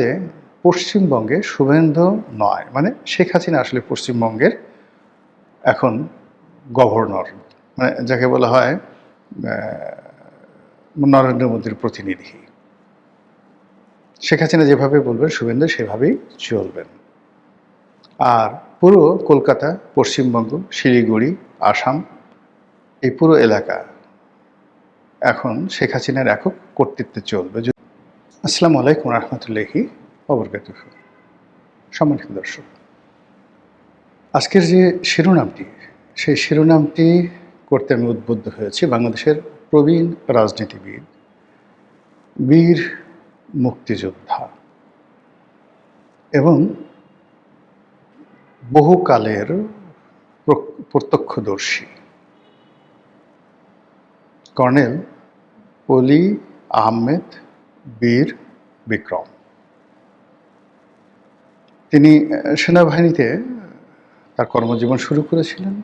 যে পশ্চিমবঙ্গে শুভেন্দু নয়, মানে শেখ হাসিনা আসলে পশ্চিমবঙ্গের এখন গভর্নর, মানে যাকে বলা হয় নরেন্দ্র মোদীর প্রতিনিধি। শেখ হাসিনা যেভাবে বলবেন শুভেন্দু সেভাবেই চলবেন। আর পুরো কলকাতা, পশ্চিমবঙ্গ, শিলিগুড়ি, আসাম, এই পুরো এলাকা এখন শেখ হাসিনার একক কর্তৃত্বে চলবে। আসসালামু আলাইকুম রহমতুল্লাহি ওয়া সম্মানিত দর্শক, আজকের যে শিরোনামটি, সেই শিরোনামটি করতে আমি উদ্বুদ্ধ হয়েছি বাংলাদেশের প্রবীণ রাজনীতিবিদ, বীর মুক্তিযোদ্ধা এবং বহুকালের প্রত্যক্ষদর্শী কর্নেল অলি আহমেদ বীর বিক্রম। তিনি সেনাবাহিনীতে তার কর্মজীবন শুরু করেছিলেন,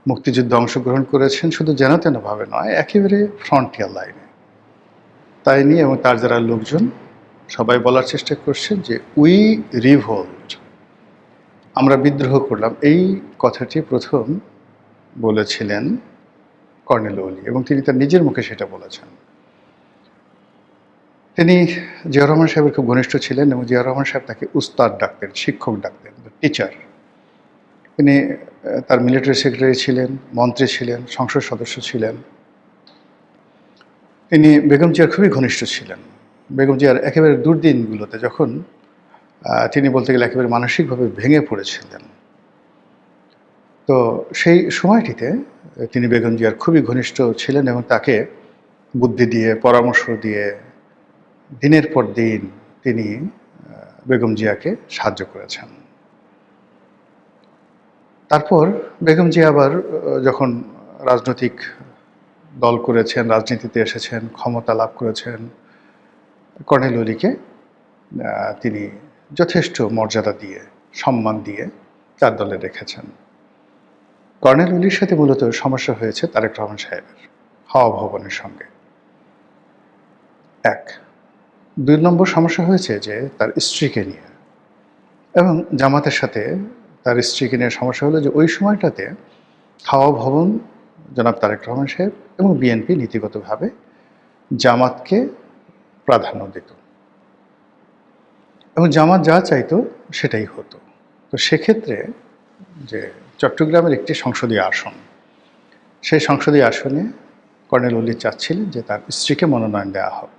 মুক্তিযুদ্ধে অংশগ্রহণ করেছেন, শুধু যেন তেনভাবে নয়, একেবারে ফ্রন্টিয়ার লাইনে। তাই নিয়ে এবং তার যারা লোকজন সবাই বলার চেষ্টা করছেন যে উই রিভোল্ট, আমরা বিদ্রোহ করলাম। এই কথাটি প্রথম বলেছিলেন কর্নেল অলি এবং তিনি তার নিজের মুখে সেটা বলেছেন। তিনি জিয়াউর রহমান সাহেবের খুব ঘনিষ্ঠ ছিলেন এবং জিয়াউর রহমান সাহেব তাকে উস্তাদ ডাকতেন, শিক্ষক ডাকতেন, টিচার। তিনি তার মিলিটারি সেক্রেটারি ছিলেন, মন্ত্রী ছিলেন, সংসদ সদস্য ছিলেন। তিনি বেগম জিয়ার খুবই ঘনিষ্ঠ ছিলেন। বেগম জিয়ার একেবারে দুর্দিনগুলোতে যখন তিনি বলতে গেলে একেবারে মানসিকভাবে ভেঙে পড়েছিলেন, তো সেই সময়টিতে তিনি বেগম জিয়ার খুবই ঘনিষ্ঠ ছিলেন এবং তাকে বুদ্ধি দিয়ে, পরামর্শ দিয়ে দিনের পর দিন তিনি বেগম জিয়াকে সাহায্য করেছেন। তারপর বেগম জিয়া আবার যখন রাজনৈতিক দল করেছেন, রাজনীতিতে এসেছেন, ক্ষমতা লাভ করেছেন, কর্নেল অলিকে তিনি যথেষ্ট মর্যাদা দিয়ে, সম্মান দিয়ে তার দলে রেখেছেন। কর্নেল অলির সাথে মূলত সমস্যা হয়েছে তারেক রহমান সাহেবের হাওয়া ভবনের সঙ্গে। এক, ২ নম্বর সমস্যা হয়েছে যে তার স্ত্রীকে নিয়ে, এবং জামাতের সাথে তার স্ত্রীকে নিয়ে সমস্যা হলো যে ওই সময়টাতে হাওয়া ভবন জনাব তারেক রহমান সাহেব এবং বিএনপি নীতিগতভাবে জামাতকে প্রাধান্য দিত এবং জামাত যা চাইতো সেটাই হতো। তো সেক্ষেত্রে যে চট্টগ্রামের একটি সংসদীয় আসন, সেই সংসদীয় আসনে কর্নেল অলি চাচ্ছিলেন যে তার স্ত্রীকে মনোনয়ন দেওয়া হোক।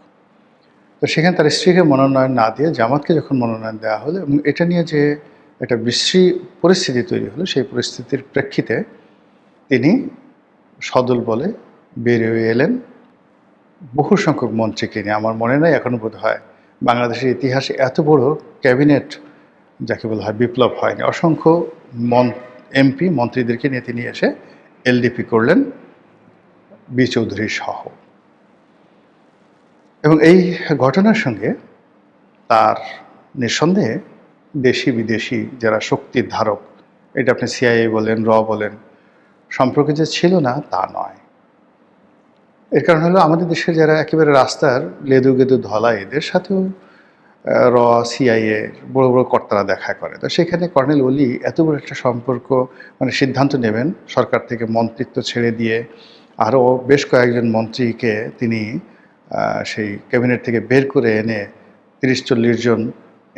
তো সেখানে তার স্ত্রীকে মনোনয়ন না দিয়ে জামাতকে যখন মনোনয়ন দেওয়া হলো এবং এটা নিয়ে যে একটা বিশ্রী পরিস্থিতি তৈরি হলো, সেই পরিস্থিতির প্রেক্ষিতে তিনি সদল বলে বেরিয়ে এলেন বহু সংখ্যক মন্ত্রীকে নিয়ে। আমার মনে নাই এখনও বোধ হয় বাংলাদেশের ইতিহাসে এত বড় ক্যাবিনেট, যাকে বলা হয় বিপ্লব, হয়নি। অসংখ্য এমপি মন্ত্রীদেরকে নিয়ে তিনি এসে এলডিপি করলেন, বি চৌধুরী সহ। এবং এই ঘটনার সঙ্গে তার নিঃসন্দেহে দেশি বিদেশি যারা শক্তির ধারক, এটা আপনি সিআইএ বলেন, বলেন, সম্পর্কে যে ছিল না তা নয়। এর কারণ হলো আমাদের দেশের যারা একেবারে রাস্তার লেদু গেদু ধলা, এদের সাথেও সিআইএ বড় বড় কর্তারা দেখা করে। তো সেখানে কর্নেল অলি এত বড় একটা সম্পর্ক, মানে সিদ্ধান্ত নেবেন সরকার থেকে মন্ত্রিত্ব ছেড়ে দিয়ে আরও বেশ কয়েকজন মন্ত্রীকে তিনি সেই ক্যাবিনেট থেকে বের করে এনে ৩০-৪০ জন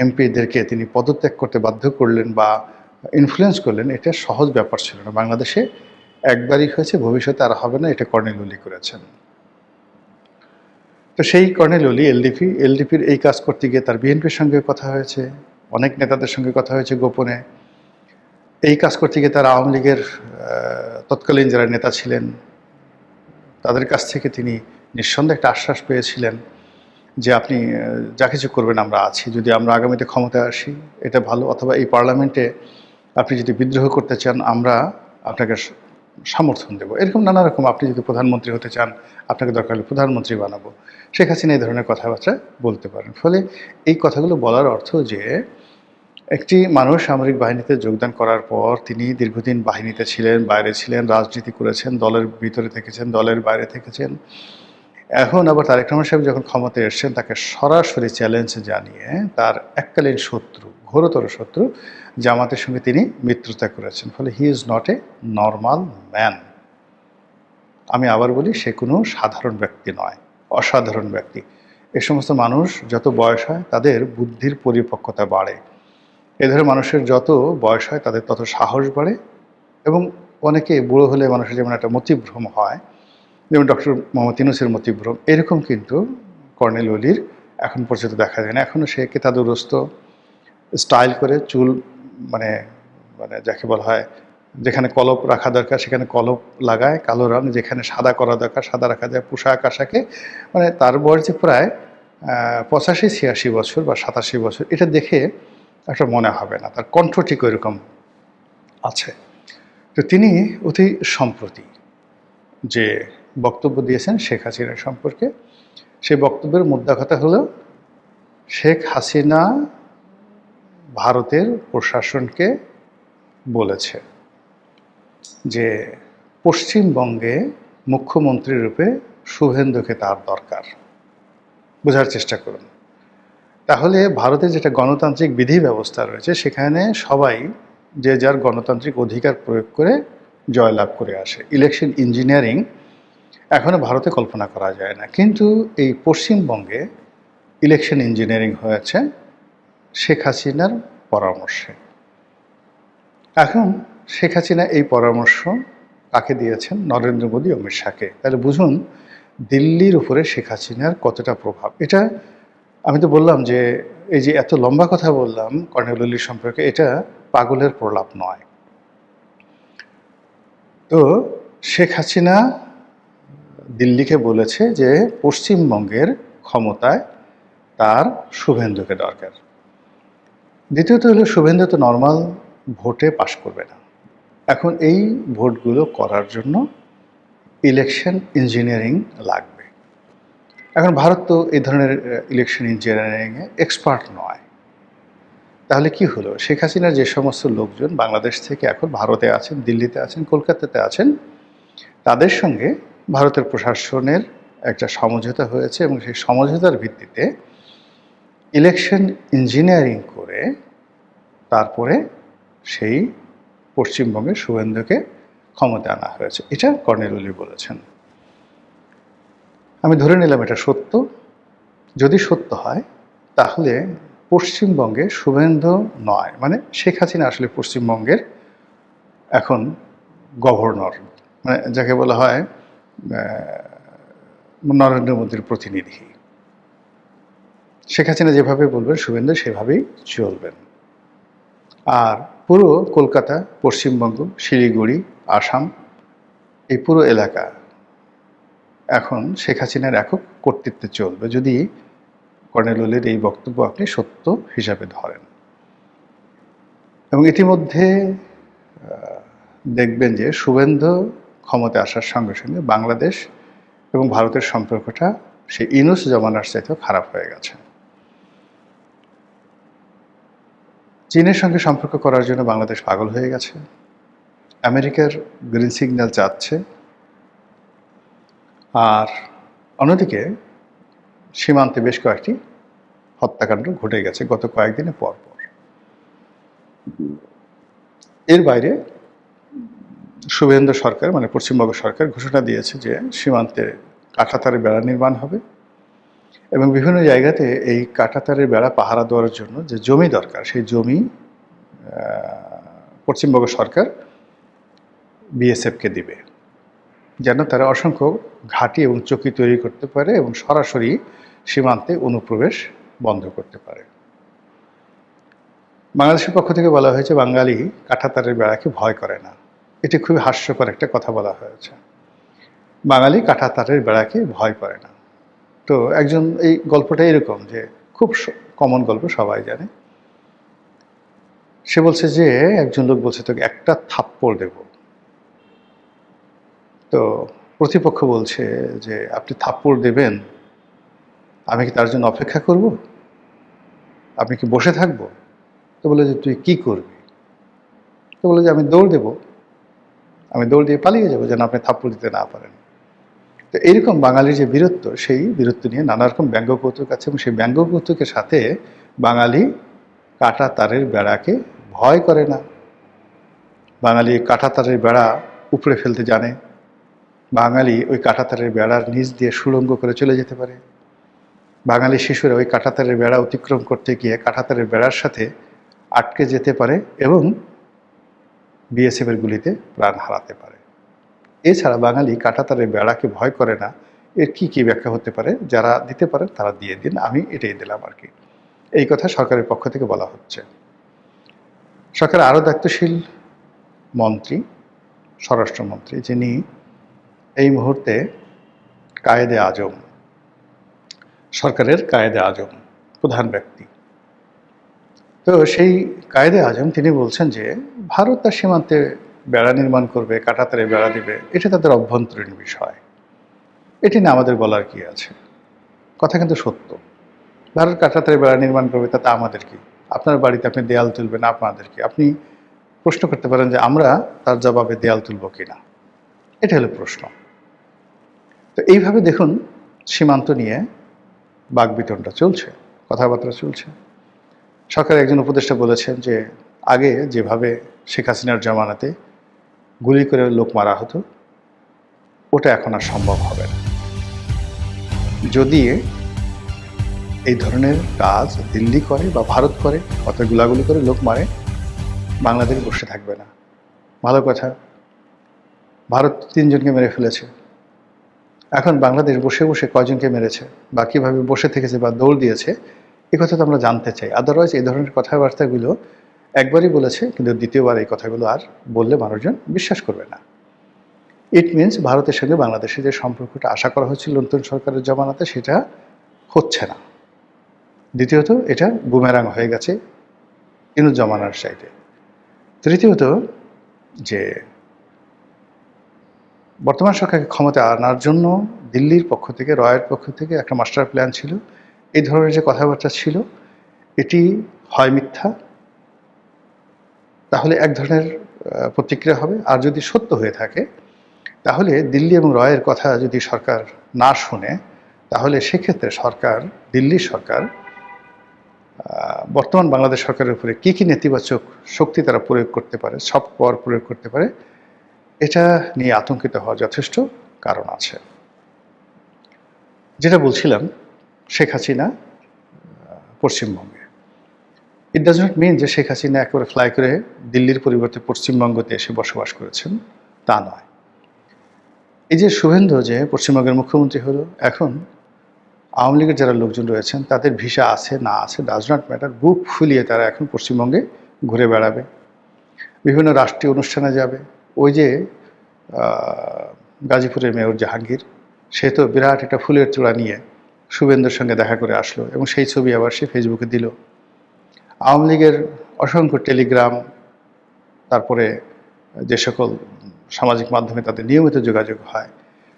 এমপিদেরকে তিনি পদত্যাগ করতে বাধ্য করলেন বা ইনফ্লুয়েন্স করলেন। এটা সহজ ব্যাপার ছিল না। বাংলাদেশে একবারই হয়েছে, ভবিষ্যতে আর হবে না। এটা কর্নেল অলি করেছেন। তো সেই কর্নেল অলি এলডিপির এই কাজ করতে গিয়ে তার বিএনপির সঙ্গে কথা হয়েছে, অনেক নেতাদের সঙ্গে কথা হয়েছে গোপনে। এই কাজ করতে গিয়ে তার আওয়ামী লীগের তৎকালীন যারা নেতা ছিলেন তাদের কাছ থেকে তিনি নিঃসন্দেহে একটা আশ্বাস পেয়েছিলেন যে আপনি যা কিছু করবেন আমরা আছি, যদি আমরা আগামীতে ক্ষমতায় আসি এটা ভালো, অথবা এই পার্লামেন্টে আপনি যদি বিদ্রোহ করতে চান আমরা আপনাকে সমর্থন দেব, এরকম নানা রকম। আপনি যদি প্রধানমন্ত্রী হতে চান আপনাকে দরকার হলে প্রধানমন্ত্রী বানাবো। শেখ হাসিনা এই ধরনের কথাবার্তা বলতে পারেন। ফলে এই কথাগুলো বলার অর্থ যে একটি মানুষ সামরিক বাহিনীতে যোগদান করার পর তিনি দীর্ঘদিন বাহিনীতে ছিলেন, বাইরে ছিলেন, রাজনীতি করেছেন, দলের ভিতরে থেকেছেন, দলের বাইরে থেকেছেন, এখন আবার তারেক রহমান সাহেব যখন ক্ষমতায় এসেছেন, তাকে সরাসরি চ্যালেঞ্জ জানিয়ে তার এককালীন শত্রু, ঘোরতর শত্রু জামাতের সঙ্গে তিনি মিত্রতা করেছেন। ফলে he is not a normal man. আমি আবার বলি, সে কোনো সাধারণ ব্যক্তি নয়, অসাধারণ ব্যক্তি। এ সমস্ত মানুষ যত বয়স হয় তাদের বুদ্ধির পরিপক্কতা বাড়ে। এ ধরনের মানুষের যত বয়স হয় তাদের তত সাহস বাড়ে, এবং অনেকে বুড়ো হলে মানুষের যেমন একটা মতিভ্রম হয়, যেমন ডক্টর মোহাম্মদ ইউনূসের মতিভ্রম, এরকম কিন্তু কর্নেল ওলির এখন পর্যন্ত দেখা যায় না। এখনও সে কেতাদুরস্ত স্টাইল করে চুল, মানে মানে যাকে বলা হয়, যেখানে কলপ রাখা দরকার সেখানে কলপ লাগায়, কালো রং, যেখানে সাদা করা দরকার সাদা রাখা যায়, পোশাক আশাকে, মানে তার বয়স যে প্রায় 85-86 বছর বা 87 বছর, এটা দেখে একটা মনে হবে না। তার কণ্ঠ ঠিক ওইরকম আছে। তো তিনি অতি সম্প্রতি যে বক্তব্য দিয়েছেন শেখ হাসিনা সম্পর্কে, সেই বক্তব্যের মোদ্দা কথা হলো, শেখ হাসিনা ভারতের প্রশাসনকে বলেছে যে পশ্চিমবঙ্গে মুখ্যমন্ত্রী রূপে শুভেন্দুকে তার দরকার। বোঝার চেষ্টা করুন। তাহলে ভারতের যেটা গণতান্ত্রিক বিধি ব্যবস্থা রয়েছে, সেখানে সবাই যে যার গণতান্ত্রিক অধিকার প্রয়োগ করে জয়লাভ করে আসে। ইলেকশন ইঞ্জিনিয়ারিং এখনও ভারতে কল্পনা করা যায় না, কিন্তু এই পশ্চিমবঙ্গে ইলেকশন ইঞ্জিনিয়ারিং হয়েছে শেখ হাসিনার পরামর্শে। এখন শেখ হাসিনা এই পরামর্শ কাকে দিয়েছেন? নরেন্দ্র মোদী, অমিত শাহকে। তাহলে বুঝুন দিল্লির উপরে শেখ হাসিনার কতটা প্রভাব। এটা আমি তো বললাম যে এই যে এত লম্বা কথা বললাম কর্নেল ওলি সম্পর্কে, এটা পাগলের প্রলাপ নয়। তো শেখ হাসিনা দিল্লিকে বলেছে যে পশ্চিমবঙ্গের ক্ষমতায় তার শুভেন্দুকে দরকার। দ্বিতীয়ত হলো, শুভেন্দু তো নর্মাল ভোটে পাশ করবে না। এখন এই ভোটগুলো করার জন্য ইলেকশন ইঞ্জিনিয়ারিং লাগবে। এখন ভারত তো এই ধরনের ইলেকশন ইঞ্জিনিয়ারিংয়ে এক্সপার্ট নয়। তাহলে কি হলো? শেখ হাসিনার যে সমস্ত লোকজন বাংলাদেশ থেকে এখন ভারতে আছেন, দিল্লিতে আছেন, কলকাতাতে আছেন, তাদের সঙ্গে ভারতের প্রশাসনের একটা সমঝোতা হয়েছে, এবং সেই সমঝোতার ভিত্তিতে ইলেকশন ইঞ্জিনিয়ারিং করে তারপরে সেই পশ্চিমবঙ্গে শুভেন্দুকে ক্ষমতা আনা হয়েছে। এটা কর্নেল ওলি বলেছেন। আমি ধরে নিলাম এটা সত্য। যদি সত্য হয় তাহলে পশ্চিমবঙ্গে শুভেন্দু নয়, মানে শেখ হাসিনা আসলে পশ্চিমবঙ্গের এখন গভর্নর, মানে যাকে বলা হয় নরেন্দ্র মোদীর প্রতিনিধি। শেখ হাসিনা যেভাবে বলবেন শুভেন্দু সেভাবেই চলবেন। আর পুরো কলকাতা, পশ্চিমবঙ্গ, শিলিগুড়ি, আসাম, এই পুরো এলাকা এখন শেখ হাসিনার একক কর্তৃত্বে চলবে, যদি কর্নেল ওলির এই বক্তব্য আপনি সত্য হিসাবে ধরেন। এবং ইতিমধ্যে দেখবেন যে শুভেন্দু ক্ষমতায় আসার সঙ্গে সঙ্গে বাংলাদেশ এবং ভারতের সম্পর্কটা সেই ইউনূস জমানার চাইতেও খারাপ হয়ে গেছে। চীনের সঙ্গে সম্পর্ক করার জন্য বাংলাদেশ পাগল হয়ে গেছে। আমেরিকার গ্রিন সিগন্যাল চাচ্ছে। আর অন্যদিকে সীমান্তে বেশ কয়েকটি হত্যাকাণ্ড ঘটে গেছে গত কয়েকদিনে পর পর। এর বাইরে শুভেন্দু সরকার, মানে পশ্চিমবঙ্গ সরকার ঘোষণা দিয়েছে যে সীমান্তে কাঁটাতারের বেড়া নির্মাণ হবে, এবং বিভিন্ন জায়গাতে এই কাঁটাতারের বেড়া পাহারা দেওয়ার জন্য যে জমি দরকার, সেই জমি পশ্চিমবঙ্গ সরকার বিএসএফকে দিবে, যেন তারা অসংখ্য ঘাঁটি এবং চৌকি তৈরি করতে পারে এবং সরাসরি সীমান্তে অনুপ্রবেশ বন্ধ করতে পারে। বাংলাদেশের পক্ষ থেকে বলা হয়েছে বাঙালি কাঁটাতারের বেড়াকে ভয় করে না। এটি খুবই হাস্যকর একটা কথা বলা হয়েছে। বাঙালি কাঁটাতারের বেড়াকে ভয় করে না। তো একজন, এই গল্পটা এরকম যে খুব কমন গল্প, সবাই জানে। সে বলছে যে একজন লোক বলছে তোকে একটা থাপ্পড় দেব। তো প্রতিপক্ষ বলছে যে আপনি থাপ্পড় দেবেন, আমি কি তার জন্য অপেক্ষা করব? আপনি কি বসে থাকবো? তো বলে যে তুই কি করবি? তো বলে যে আমি দৌড় দেব, আমি দৌড় দিয়ে পালিয়ে যাবো যেন আপনি থাপ্পড় দিতে না পারেন। তো এইরকম বাঙালির যে বীরত্ব, সেই বীরত্ব নিয়ে নানা রকম ব্যঙ্গ কৌতুক আছে, এবং সেই ব্যঙ্গ কৌতুকের সাথে বাঙালি কাঁটা তারের বেড়াকে ভয় করে না। বাঙালি কাঁটা তারের বেড়া উপড়ে ফেলতে জানে। বাঙালি ওই কাঁটা তারের বেড়ার নিচ দিয়ে সুড়ঙ্গ করে চলে যেতে পারে। বাঙালি শিশুরা ওই কাঁটা তারের বেড়া অতিক্রম করতে গিয়ে কাঁটা তারের বেড়ার সাথে আটকে যেতে পারে এবং বিএসএফের গুলিতে প্রাণ হারাতে পারে। এছাড়া বাঙালি কাঁটাতারের বেড়াকে ভয় করে না, এর কি কি ব্যাখ্যা হতে পারে? যারা দিতে পারেন তারা দিয়ে দিন, আমি এটাই দিলাম আর কি। এই কথা সরকারের পক্ষ থেকে বলা হচ্ছে। সরকারের আরও দায়িত্বশীল মন্ত্রী, স্বরাষ্ট্রমন্ত্রী, যিনি এই মুহূর্তে কায়েদে আজম, সরকারের কায়েদে আজম, প্রধান ব্যক্তি। তো সেই কায়েদে আজম তিনি বলছেন যে ভারত তার সীমান্তে বেড়া নির্মাণ করবে, কাঁটাতারে বেড়া দিবে, এটা তাদের অভ্যন্তরীণ বিষয়, এটি না আমাদের বলার কি আছে। কথা কিন্তু সত্য। ভারত কাঁটাতারে বেড়া নির্মাণ করবে, তাতে আমাদের কি? আপনার বাড়িতে আপনি দেয়াল তুলবেন, আপনাদের কি? আপনি প্রশ্ন করতে পারেন যে আমরা তার জবাবে দেয়াল তুলব কিনা, এটা হলো প্রশ্ন। তো এইভাবে দেখুন সীমান্ত নিয়ে বাকবিতণ্ডা চলছে, কথাবার্তা চলছে। সরকারের একজন উপদেষ্টা বলেছেন যে আগে যেভাবে শেখ হাসিনার জামানাতে গুলি করে লোক মারা হতো, ওটা এখন আর সম্ভব হবে না। যদি এই ধরনের কাজ দিল্লি করে বা ভারত করে, অর্থাৎ গুলাগুলি করে লোক মারে, বাংলাদেশ বসে থাকবে না। ভালো কথা, ভারত 3 জনকে মেরে ফেলেছে, এখন বাংলাদেশ বসে বসে কয়জনকে মেরেছে বা কীভাবে বসে থেকেছে বা দৌড় দিয়েছে, এ কথা তো আমরা জানতে চাই। আদারওয়াইজ এই ধরনের কথাবার্তাগুলো একবারই বলেছে, কিন্তু দ্বিতীয়বার এই কথাগুলো আর বললে মানুষজন বিশ্বাস করবে না। ইট মিনস ভারতের সঙ্গে বাংলাদেশের যে সম্পর্কটা আশা করা হয়েছিল নতুন সরকারের জমানাতে, সেটা হচ্ছে না। দ্বিতীয়ত, এটা বুমেরাং হয়ে গেছে ইনু জমানার চাইতে। তৃতীয়ত, যে বর্তমান সরকারকে ক্ষমতা আনার জন্য দিল্লির পক্ষ থেকে, রয়ের পক্ষ থেকে একটা মাস্টার প্ল্যান ছিল। এই ধরনের যে কথাবার্তা ছিল, এটি হয় মিথ্যা, তাহলে এক ধরনের প্রতিক্রিয়া হবে, আর যদি সত্য হয়ে থাকে তাহলে দিল্লি এবং রয়ের কথা যদি সরকার না শুনে, তাহলে সেক্ষেত্রে সরকার, দিল্লির সরকার বর্তমান বাংলাদেশ সরকারের উপরে কী কী নেতিবাচক শক্তি তারা প্রয়োগ করতে পারে, সফট পাওয়ার প্রয়োগ করতে পারে, এটা নিয়ে আতঙ্কিত হওয়ার যথেষ্ট কারণ আছে। যেটা বলছিলাম, শেখ হাসিনা পশ্চিমবঙ্গে, ইট ডাজ নট মিন যে শেখ হাসিনা একেবারে ফ্লাই করে দিল্লির পরিবর্তে পশ্চিমবঙ্গতে এসে বসবাস করেছেন, তা নয়। এই যে শুভেন্দু যে পশ্চিমবঙ্গের মুখ্যমন্ত্রী হলো, এখন আওয়ামী লীগের যারা লোকজন রয়েছেন তাদের ভিসা আছে না আছে ডাজ নট ম্যাটার, বুক ফুলিয়ে তারা এখন পশ্চিমবঙ্গে ঘুরে বেড়াবে, বিভিন্ন রাষ্ট্রীয় অনুষ্ঠানে যাবে। ওই যে গাজীপুরের মেয়র জাহাঙ্গীর, সে তো বিরাট একটা ফুলের চূড়া নিয়ে শুভেন্দুর সঙ্গে দেখা করে আসলো, এবং সেই ছবি আবার সে ফেসবুকে দিল। আওয়ামী লীগের অসংখ্য টেলিগ্রাম, তারপরে যে সকল সামাজিক মাধ্যমে তাদের নিয়মিত যোগাযোগ হয়,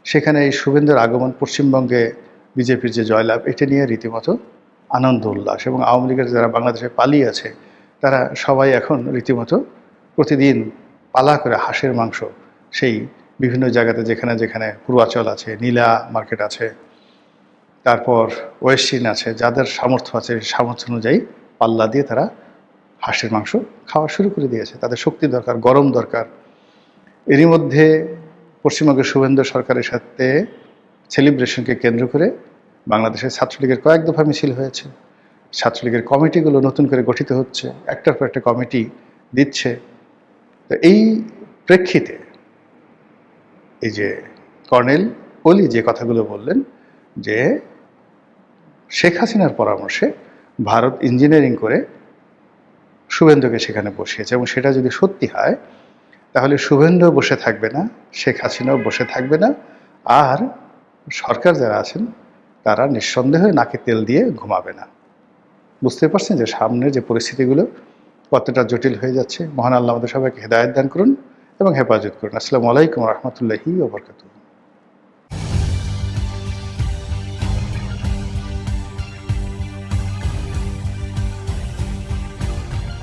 সেখানে এই শুভেন্দুর আগমন, পশ্চিমবঙ্গে বিজেপির যে জয়লাভ, এটা নিয়ে রীতিমতো আনন্দ উল্লাস। এবং আওয়ামী লীগের যারা বাংলাদেশে পালিয়ে আছে, তারা সবাই এখন রীতিমতো প্রতিদিন পালা করে হাঁসের মাংস সেই বিভিন্ন জায়গাতে, যেখানে যেখানে পূর্বাচল আছে, নীলা মার্কেট আছে, তারপর ওয়েস্টিন আছে, যাদের সামর্থ্য আছে সামর্থ্য অনুযায়ী পাল্লা দিয়ে তারা হাঁসের মাংস খাওয়া শুরু করে দিয়েছে। তাদের শক্তি দরকার, গরম দরকার। এরই মধ্যে পশ্চিমবঙ্গের শুভেন্দু সরকারের সাথে সেলিব্রেশনকে কেন্দ্র করে বাংলাদেশের ছাত্রলীগের কয়েক দফা মিছিল হয়েছে। ছাত্রলীগের কমিটিগুলো নতুন করে গঠিত হচ্ছে, একটার পর একটা কমিটি দিচ্ছে। তো এই প্রেক্ষিতে এই যে কর্নেল ওলি যে কথাগুলো বললেন, যে শেখ হাসিনার পরামর্শে ভারত ইঞ্জিনিয়ারিং করে শুভেন্দুকে সেখানে বসিয়েছে, এবং সেটা যদি সত্যি হয়, তাহলে শুভেন্দু বসে থাকবে না, শেখ হাসিনাও বসে থাকবে না, আর সরকার যারা আছেন তারা নিঃসন্দেহে নাকে তেল দিয়ে ঘুমাবে না। বুঝতে পারছেন যে সামনের যে পরিস্থিতিগুলো কতটা জটিল হয়ে যাচ্ছে। মহান আল্লাহ আমাদের সবাইকে হেদায়েত দান করুন এবং হেফাজত করুন। আসসালামু আলাইকুম রহমতুল্লাহি ওয়া বারাকাতুহু।